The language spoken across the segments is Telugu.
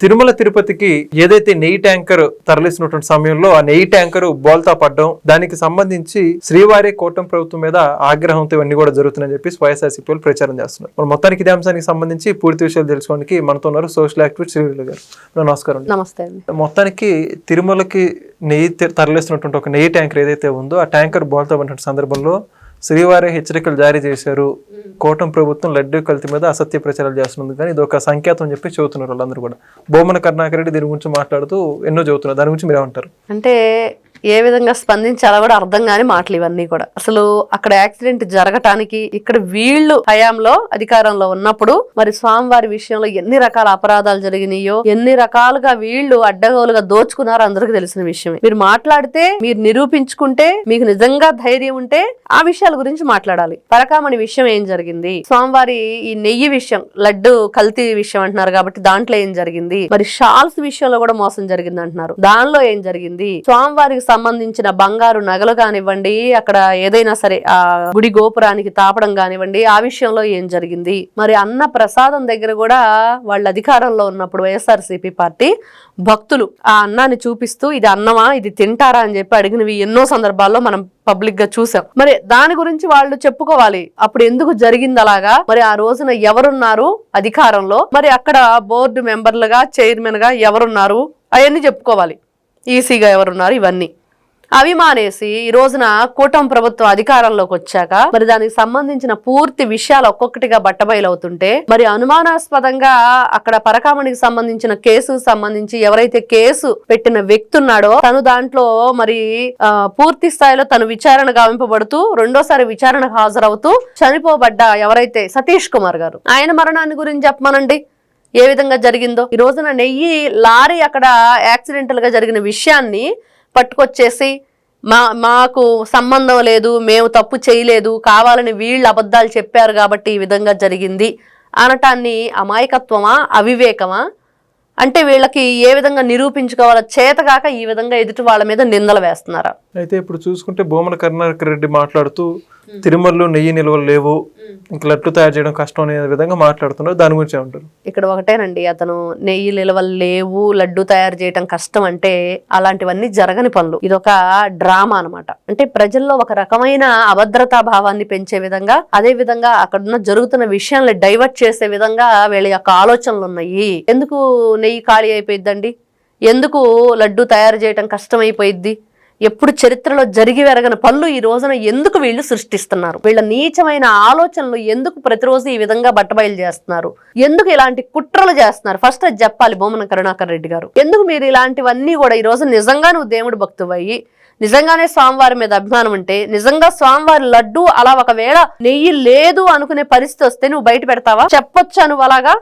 తిరుమల తిరుపతికి ఏదైతే నెయ్యి ట్యాంకర్ తరలిస్తున్నటువంటి సమయంలో ఆ నెయ్యి ట్యాంకర్ బోల్తా పడ్డం, దానికి సంబంధించి శ్రీవారి కూటమి ప్రభుత్వం మీద ఆగ్రహంతో ఇవన్నీ కూడా జరుగుతున్నాయని చెప్పి వైఎస్ఆర్సీపీ వాళ్ళు ప్రచారం చేస్తున్నారు. మరి మొత్తానికి ఇదే అంశానికి సంబంధించి పూర్తి విషయాలు తెలుసుకోవడానికి మనతో ఉన్నారు సోషల్ యాక్టివిస్ట్ శ్రీవిల్లు గారు. నమస్కారం. నమస్తే. మొత్తానికి తిరుమలకి నెయ్యి తరలిస్తున్నటువంటి ఒక నెయ్యి ట్యాంకర్ ఏదైతే ఉందో ఆ ట్యాంకర్ బోల్తా పడిన సందర్భంలో శ్రీవారి హెచ్చరికలు జారీ చేశారు. కూటమి ప్రభుత్వం లడ్డూ కల్తీ మీద అసత్య ప్రచారాలు చేస్తున్నది, కానీ ఇది ఒక సంకేతం అని చెప్పి చెబుతున్నారు వాళ్ళందరూ కూడా. బొమ్మన కరుణాకర్ రెడ్డి దీని గురించి మాట్లాడుతూ ఎన్నో చెబుతున్నారు. దాని గురించి మీరేమంటారు? అంటే ఏ విధంగా స్పందించాలో కూడా అర్థం కాని మాటలు ఇవన్నీ కూడా. అసలు అక్కడ యాక్సిడెంట్ జరగటానికి ఇక్కడ వీళ్ళు హయాంలో అధికారంలో ఉన్నప్పుడు మరి స్వామివారి విషయంలో ఎన్ని రకాల అపరాధాలు జరిగినాయో, ఎన్ని రకాలుగా వీళ్ళు అడ్డగోలుగా దోచుకున్నారో అందరికీ తెలిసిన విషయమే. మీరు మాట్లాడితే, మీరు నిరూపించుకుంటే, మీకు నిజంగా ధైర్యం ఉంటే ఆ విషయాల గురించి మాట్లాడాలి. పరకామణి విషయం ఏం జరిగింది, స్వామివారి ఈ నెయ్యి విషయం, లడ్డు కల్తీ విషయం అంటున్నారు కాబట్టి దాంట్లో ఏం జరిగింది, మరి షాల్స్ విషయంలో కూడా మోసం జరిగింది అంటున్నారు, దానిలో ఏం జరిగింది, స్వామివారికి సంబంధించిన బంగారు నగలు కానివ్వండి, అక్కడ ఏదైనా సరే ఆ గుడి గోపురానికి తాపడం కానివ్వండి, ఆ విషయంలో ఏం జరిగింది, మరి అన్న ప్రసాదం దగ్గర కూడా వాళ్ళ అధికారంలో ఉన్నప్పుడు వైఎస్ఆర్సీపీ పార్టీ భక్తులు ఆ అన్నాన్ని చూపిస్తూ ఇది అన్నమా, ఇది తింటారా అని చెప్పి అడిగినవి ఎన్నో సందర్భాల్లో మనం పబ్లిక్ గా చూసాం. మరి దాని గురించి వాళ్ళు చెప్పుకోవాలి. అప్పుడు ఎందుకు జరిగింది అలాగా, మరి ఆ రోజున ఎవరున్నారు అధికారంలో, మరి అక్కడ బోర్డు మెంబర్లుగా, చైర్మన్ గా ఎవరున్నారు, అవన్నీ చెప్పుకోవాలి. ఈసీగా ఎవరున్నారు, ఇవన్నీ అవి మానేసి ఈ రోజున కూటమి ప్రభుత్వం అధికారంలోకి వచ్చాక మరి దానికి సంబంధించిన పూర్తి విషయాలు ఒక్కొక్కటిగా బట్టబయలవుతుంటే, మరి అనుమానాస్పదంగా అక్కడ పరకామణికి సంబంధించిన కేసుకు సంబంధించి ఎవరైతే కేసు పెట్టిన వ్యక్తి ఉన్నాడో తను దాంట్లో మరి పూర్తి స్థాయిలో తను విచారణ గావింపబడుతూ రెండోసారి విచారణకు హాజరవుతూ చనిపోబడ్డ ఎవరైతే సతీష్ కుమార్ గారు, ఆయన మరణాన్ని గురించి చెప్పమనండి ఏ విధంగా జరిగిందో. ఈ రోజున నెయ్యి లారీ అక్కడ యాక్సిడెంటల్ గా జరిగిన విషయాన్ని పట్టుకొచ్చేసి మాకు సంబంధం లేదు, మేము తప్పు చేయలేదు, కావాలని వీళ్ళు అబద్ధాలు చెప్పారు కాబట్టి ఈ విధంగా జరిగింది అనటాన్ని అమాయకత్వమా, అవివేకమా? అంటే వీళ్ళకి ఏ విధంగా నిరూపించుకోవాలో చేతగాక ఈ విధంగా ఎదుటి వాళ్ళ మీద నిందలు వేస్తున్నారా? అయితే ఇప్పుడు చూసుకుంటే బొమ్మన కరుణాకర్ రెడ్డి మాట్లాడుతూ తిరుమలలో నెయ్యి నిల్వలు లేవు, ఇంకా లడ్డు తయారు చేయడం కష్టం అనే విధంగా మాట్లాడుతున్నారు. దాని గురించి ఏమంటారు? ఇక్కడ ఒకటేనండి, అతను నెయ్యి నిల్వలు లేవు, లడ్డు తయారు చేయడం కష్టం అంటే అలాంటివన్నీ జరగని పనులు. ఇదొక డ్రామా అనమాట. అంటే ప్రజల్లో ఒక రకమైన అభద్రతా భావాన్ని పెంచే విధంగా, అదే విధంగా అక్కడున్న జరుగుతున్న విషయాన్ని డైవర్ట్ చేసే విధంగా వీళ్ళ యొక్క ఆలోచనలు ఉన్నాయి. ఎందుకు నెయ్యి ఖాళీ అయిపోయిద్దండి, ఎందుకు లడ్డు తయారు చేయడం కష్టమైపోయిద్ది, ఎప్పుడు చరిత్రలో జరిగి వెరగని పనులు ఈ రోజున ఎందుకు వీళ్ళు సృష్టిస్తున్నారు, వీళ్ళ నీచమైన ఆలోచనలు ఎందుకు ప్రతిరోజు ఈ విధంగా బట్టబయలు చేస్తున్నారు, ఎందుకు ఇలాంటి కుట్రలు చేస్తున్నారు, ఫస్ట్ అది చెప్పాలి బొమ్మన కరుణాకర్ రెడ్డి గారు. ఎందుకు మీరు ఇలాంటివన్నీ కూడా ఈ రోజు నిజంగా నువ్వు దేవుడు భక్తువయ్యి నిజంగానే స్వామివారి మీద అభిమానం ఉంటే, నిజంగా స్వామివారి లడ్డు అలా ఒకవేళ నెయ్యి లేదు అనుకునే పరిస్థితి వస్తే నువ్వు బయట పెడతావా? చెప్పొచ్చా నువ్వు అలాగా?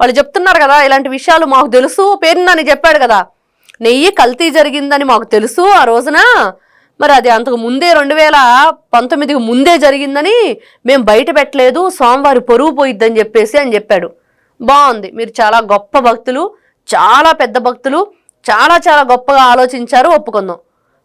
వాళ్ళు చెప్తున్నారు కదా ఇలాంటి విషయాలు మాకు తెలుసు, పేరునని చెప్పాడు కదా, నెయ్యి కల్తీ జరిగిందని మాకు తెలుసు ఆ రోజున, మరి అది అంతకు ముందే 2019కి ముందే జరిగిందని మేము బయట పెట్టలేదు, స్వామివారి పొరుగు పోయిద్దని చెప్పేసి అని చెప్పాడు. బాగుంది, మీరు చాలా గొప్ప భక్తులు, చాలా పెద్ద భక్తులు, చాలా చాలా గొప్పగా ఆలోచించారు, ఒప్పుకుందాం.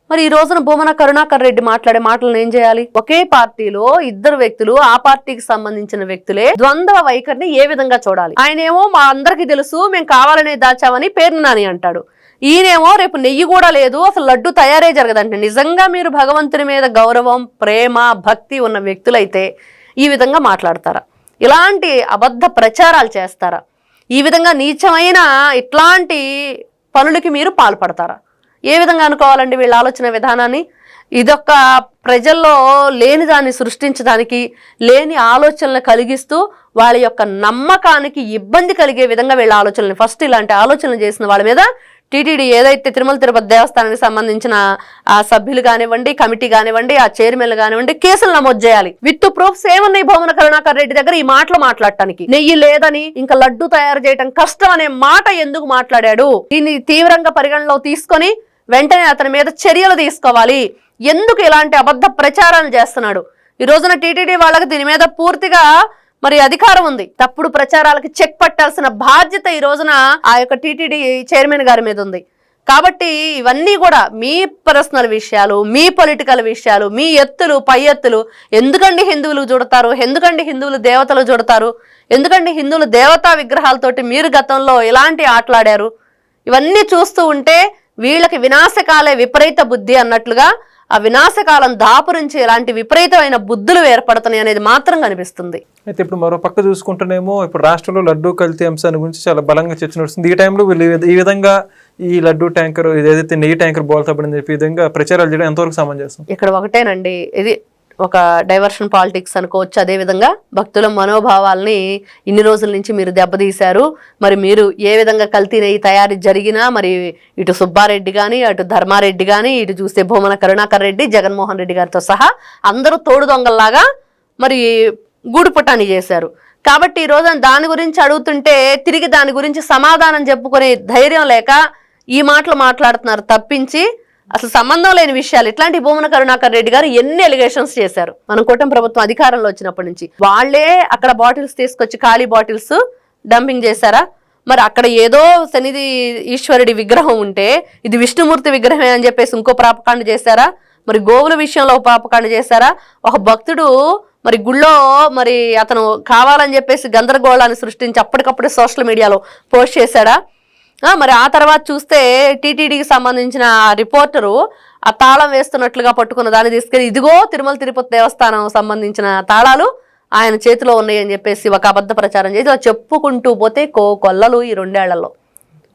మరి ఈ రోజున బొమ్మన కరుణాకర్ రెడ్డి మాట్లాడే మాటలను ఏం చేయాలి? ఒకే పార్టీలో ఇద్దరు వ్యక్తులు, ఆ పార్టీకి సంబంధించిన వ్యక్తులే ద్వంద్వ వైఖరిని ఏ విధంగా చూడాలి? ఆయనేమో మా అందరికీ తెలుసు, మేము కావాలనే దాచామని పేరు నాని అంటాడు, ఈయనేమో రేపు నెయ్యి కూడా లేదు, అసలు లడ్డు తయారే జరగదంటే. నిజంగా మీరు భగవంతుని మీద గౌరవం, ప్రేమ, భక్తి ఉన్న వ్యక్తులైతే ఈ విధంగా మాట్లాడతారా? ఇలాంటి అబద్ధ ప్రచారాలు చేస్తారా? ఈ విధంగా నీచమైన ఇట్లాంటి పనులకి మీరు పాల్పడతారా? ఏ విధంగా అనుకోవాలండి వీళ్ళ ఆలోచన విధానాన్ని? ఇదొక ప్రజల్లో లేని దాన్ని సృష్టించడానికి, లేని ఆలోచనలు కలిగిస్తూ వాళ్ళ యొక్క నమ్మకానికి ఇబ్బంది కలిగే విధంగా వీళ్ళ ఆలోచనలు. ఫస్ట్ ఇలాంటి ఆలోచనలు చేసిన వాళ్ళ మీద టీటీడీ ఏదైతే తిరుమల తిరుపతి దేవస్థానానికి సంబంధించిన ఆ సభ్యులు కానివ్వండి, కమిటీ కానివ్వండి, ఆ చైర్మన్లు కానివ్వండి, కేసులు నమోదు చేయాలి. విత్ ప్రూఫ్స్ ఏమున్నాయి బొమ్మన కరుణాకర్ రెడ్డి దగ్గర ఈ మాటలు మాట్లాడటానికి? నెయ్యి లేదని, ఇంకా లడ్డు తయారు చేయడం కష్టం అనే మాట ఎందుకు మాట్లాడాడు? దీన్ని తీవ్రంగా పరిగణలో తీసుకొని వెంటనే అతని మీద చర్యలు తీసుకోవాలి. ఎందుకు ఇలాంటి అబద్ధ ప్రచారాలు చేస్తున్నాడు? ఈ రోజున టీటీడీ వాళ్ళకి దీని మీద పూర్తిగా మరి అధికారం ఉంది. తప్పుడు ప్రచారాలకి చెక్ పట్టాల్సిన బాధ్యత ఈ రోజున ఆ యొక్క టీటీడీ చైర్మన్ గారి మీద ఉంది. కాబట్టి ఇవన్నీ కూడా మీ పర్సనల్ విషయాలు, మీ పొలిటికల్ విషయాలు, మీ ఎత్తులు పై ఎత్తులు. ఎందుకండి హిందువులు చూడతారు, ఎందుకండి హిందువులు దేవతలు చూడతారు, ఎందుకండి హిందువులు దేవతా విగ్రహాలతోటి మీరు గతంలో ఎలాంటి ఆటలాడారు, ఇవన్నీ చూస్తూ ఉంటే వీళ్ళకి వినాశకాలే విపరీత బుద్ధి అన్నట్లుగా ఆ వినాశకాలం దాపురించి ఎలాంటి విపరీతమైన బుద్ధులు ఏర్పడుతున్నాయి అనేది మాత్రం కనిపిస్తుంది. అయితే ఇప్పుడు మరో పక్క చూసుకుంటేనేమో ఇప్పుడు రాష్ట్రంలో లడ్డూ కల్తీ అంశాన్ని గురించి చాలా బలంగా చర్చ నడుస్తుంది. ఈ టైంలో వీళ్ళు ఈ విధంగా ఈ లడ్డూ ట్యాంకర్ ఏదైతే నెయ్యి ట్యాంకర్ బోల్తాపడింది చెప్పి విధంగా ప్రచారాలు చేయడం ఎంతవరకు సమంజసం? ఇక్కడ ఒకటేనండి, ఇది ఒక డైవర్షన్ పాలిటిక్స్ అనుకోవచ్చు. అదేవిధంగా భక్తుల మనోభావాల్ని ఇన్ని రోజుల నుంచి మీరు దెబ్బతీశారు, మరి మీరు ఏ విధంగా కల్తీ నెయ్యి తయారీ జరిగినా మరి ఇటు సుబ్బారెడ్డి కానీ అటు ధర్మారెడ్డి కానీ ఇటు చూస్తే భూమన కరుణాకర్ రెడ్డి జగన్మోహన్ రెడ్డి గారితో సహా అందరూ తోడు దొంగల్లాగా మరి గూడు పుటాని చేశారు. కాబట్టి ఈ రోజు దాని గురించి అడుగుతుంటే తిరిగి దాని గురించి సమాధానం చెప్పుకునే ధైర్యం లేక ఈ మాటలు మాట్లాడుతున్నారు తప్పించి అసలు సంబంధం లేని విషయాలు. ఇట్లాంటి భూమన కరుణాకర్ రెడ్డి గారు ఎన్ని ఎలిగేషన్స్ చేశారు మన కూటమి ప్రభుత్వం అధికారంలో వచ్చినప్పటి నుంచి. వాళ్లే అక్కడ బాటిల్స్ తీసుకొచ్చి ఖాళీ బాటిల్స్ డంపింగ్ చేశారా? మరి అక్కడ ఏదో శనిది ఈశ్వరుడి విగ్రహం ఉంటే ఇది విష్ణుమూర్తి విగ్రహమే అని చెప్పేసి ఇంకో ప్రాపకాండ చేశారా? మరి గోవుల విషయంలో ప్రాపకాండ చేశారా? ఒక భక్తుడు మరి గుళ్ళో మరి అతను కావాలని చెప్పేసి గందరగోళాన్ని సృష్టించి అప్పటికప్పుడే సోషల్ మీడియాలో పోస్ట్ చేశాడా? మరి ఆ తర్వాత చూస్తే టీటీడీకి సంబంధించిన రిపోర్టరు ఆ తాళం వేస్తున్నట్లుగా పట్టుకున్న దాన్ని తీసుకెళ్ళి ఇదిగో తిరుమల తిరుపతి దేవస్థానం సంబంధించిన తాళాలు ఆయన చేతిలో ఉన్నాయి అని చెప్పేసి ఒక అబద్ధ ప్రచారం చేసి ఇలా చెప్పుకుంటూ పోతే కొల్లలు ఈ 2 ఏళ్లలో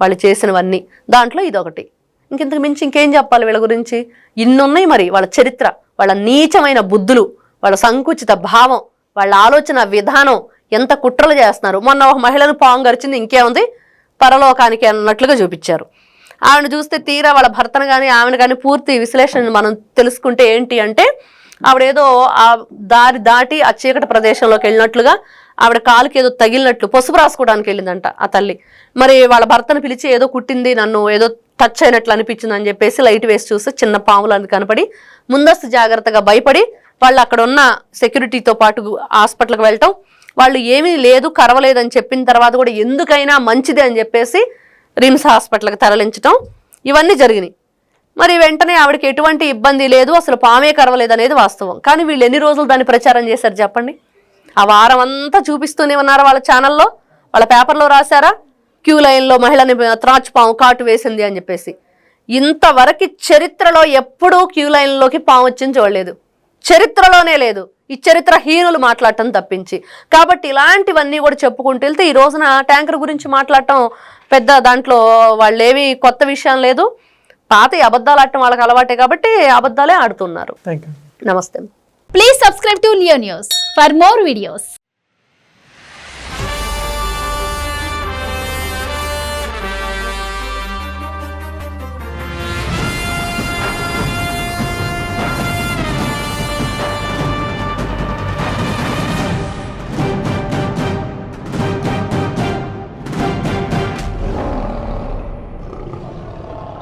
వాళ్ళు చేసినవన్నీ. దాంట్లో ఇదొకటి. ఇంకెంతకు మించి ఇంకేం చెప్పాలి వీళ్ళ గురించి? ఇన్నున్నాయి మరి వాళ్ళ చరిత్ర, వాళ్ళ నీచమైన బుద్ధులు, వాళ్ళ సంకుచిత భావం, వాళ్ళ ఆలోచన విధానం, ఎంత కుట్రలు చేస్తున్నారు. మొన్న ఒక మహిళను పాము గరిచింది, ఇంకేముంది పరలోకానికి అన్నట్లుగా చూపించారు. ఆవిడ చూస్తే తీరా వాళ్ళ భర్తను కానీ ఆమెను కానీ పూర్తి విశ్లేషణ మనం తెలుసుకుంటే ఏంటి అంటే ఆవిడేదో ఆ దారి దాటి ఆ చీకటి ప్రదేశంలోకి వెళ్ళినట్లుగా ఆవిడ కాలుకి ఏదో తగిలినట్లు పసుపు రాసుకోవడానికి వెళ్ళిందంట ఆ తల్లి. మరి వాళ్ళ భర్తను పిలిచి ఏదో కుట్టింది, నన్ను ఏదో టచ్ అయినట్లు అనిపించింది అని చెప్పేసి లైట్ వేసి చూస్తే చిన్న పాములు అని కనపడి ముందస్తు జాగ్రత్తగా భయపడి వాళ్ళు అక్కడ ఉన్న సెక్యూరిటీతో పాటు హాస్పిటల్కి వెళ్ళటం, వాళ్ళు ఏమీ లేదు కరవలేదని చెప్పిన తర్వాత కూడా ఎందుకైనా మంచిది అని చెప్పేసి రిమ్స్ హాస్పిటల్కి తరలించటం, ఇవన్నీ జరిగినాయి. మరి వెంటనే ఆవిడకి ఎటువంటి ఇబ్బంది లేదు, అసలు పామే కరవలేదు అనేది వాస్తవం. కానీ వీళ్ళు ఎన్ని రోజులు దాన్ని ప్రచారం చేశారు చెప్పండి? ఆ వారం అంతా చూపిస్తూనే ఉన్నారు వాళ్ళ ఛానల్లో, వాళ్ళ పేపర్లో రాశారా క్యూ లైన్లో మహిళని త్రాచు పాము కాటు వేసింది అని చెప్పేసి. ఇంతవరకు చరిత్రలో ఎప్పుడూ క్యూ లైన్లోకి పాము వచ్చింది చూడలేదు, చరిత్రలోనే లేదు. ఈ చరిత్ర హీనులు మాట్లాడటం తప్పించి. కాబట్టి ఇలాంటివన్నీ కూడా చెప్పుకుంటూ వెళ్తే ఈ రోజున ట్యాంకర్ గురించి మాట్లాడటం పెద్ద దాంట్లో వాళ్ళేమి కొత్త విషయం లేదు. పాత అబద్ధాలు ఆడటం వాళ్ళకి అలవాటే కాబట్టి అబద్ధాలే ఆడుతున్నారు. థాంక్యూ. నమస్తే. Please subscribe to Leo news for more videos.